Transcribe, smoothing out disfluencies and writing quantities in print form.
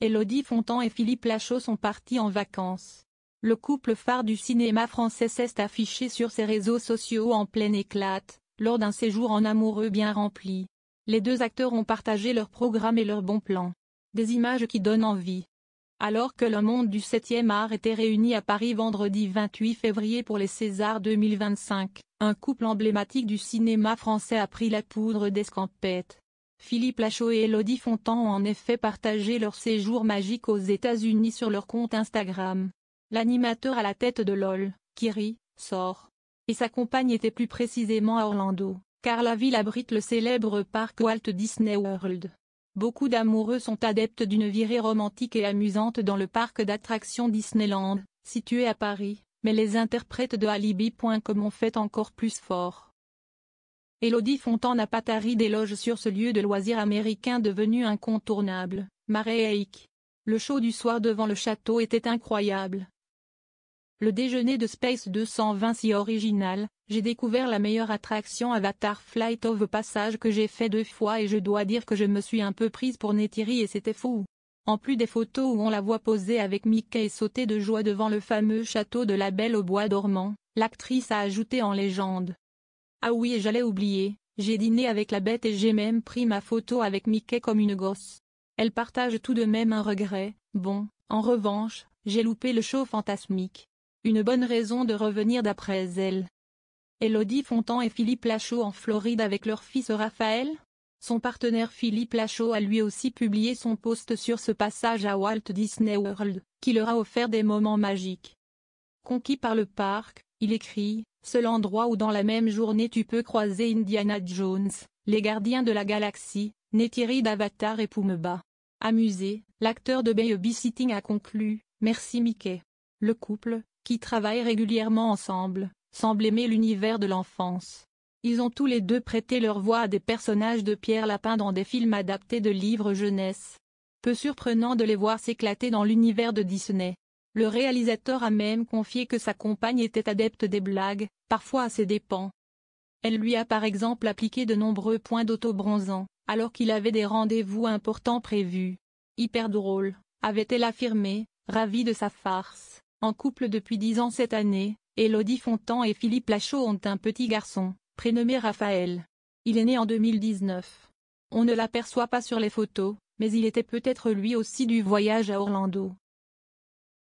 Élodie Fontan et Philippe Lachaud sont partis en vacances. Le couple phare du cinéma français s'est affiché sur ses réseaux sociaux en pleine éclate, lors d'un séjour en amoureux bien rempli. Les deux acteurs ont partagé leur programme et leurs bons plans. Des images qui donnent envie. Alors que le monde du 7e art était réuni à Paris vendredi 28 février pour les Césars 2025, un couple emblématique du cinéma français a pris la poudre d'escampette. Philippe Lachaud et Élodie Fontan ont en effet partagé leur séjour magique aux États-Unis sur leur compte Instagram. L'animateur à la tête de LOL, qui rit, sort. Et sa compagne était plus précisément à Orlando, car la ville abrite le célèbre parc Walt Disney World. Beaucoup d'amoureux sont adeptes d'une virée romantique et amusante dans le parc d'attractions Disneyland, situé à Paris, mais les interprètes de Alibi.com ont fait encore plus fort. Élodie Fontan n'a pas tari d'éloges sur ce lieu de loisirs américain devenu incontournable, Maréaïque. Le show du soir devant le château était incroyable. Le déjeuner de Space 220 si original, j'ai découvert la meilleure attraction Avatar Flight of Passage que j'ai fait 2 fois et je dois dire que je me suis un peu prise pour Neytiri et c'était fou. En plus des photos où on la voit poser avec Mickey et sauter de joie devant le fameux château de la Belle au bois dormant, l'actrice a ajouté en légende. Ah oui et j'allais oublier, j'ai dîné avec la bête et j'ai même pris ma photo avec Mickey comme une gosse. Elle partage tout de même un regret, bon, en revanche, j'ai loupé le show fantasmique. Une bonne raison de revenir d'après elle. Élodie Fontan et Philippe Lachaud en Floride avec leur fils Raphaël? Son partenaire Philippe Lachaud a lui aussi publié son post sur ce passage à Walt Disney World, qui leur a offert des moments magiques. Conquis par le parc, il écrit, seul endroit où dans la même journée tu peux croiser Indiana Jones, les gardiens de la galaxie, Neytiri d'Avatar et Pumba. Amusé, l'acteur de Babysitting a conclu, merci Mickey. Le couple, qui travaille régulièrement ensemble, semble aimer l'univers de l'enfance. Ils ont tous les deux prêté leur voix à des personnages de Pierre Lapin dans des films adaptés de livres jeunesse. Peu surprenant de les voir s'éclater dans l'univers de Disney. Le réalisateur a même confié que sa compagne était adepte des blagues, parfois à ses dépens. Elle lui a par exemple appliqué de nombreux points d'autobronzant, alors qu'il avait des rendez-vous importants prévus. Hyper drôle, avait-elle affirmé, ravie de sa farce. En couple depuis 10 ans cette année, Élodie Fontan et Philippe Lachaud ont un petit garçon, prénommé Raphaël. Il est né en 2019. On ne l'aperçoit pas sur les photos, mais il était peut-être lui aussi du voyage à Orlando.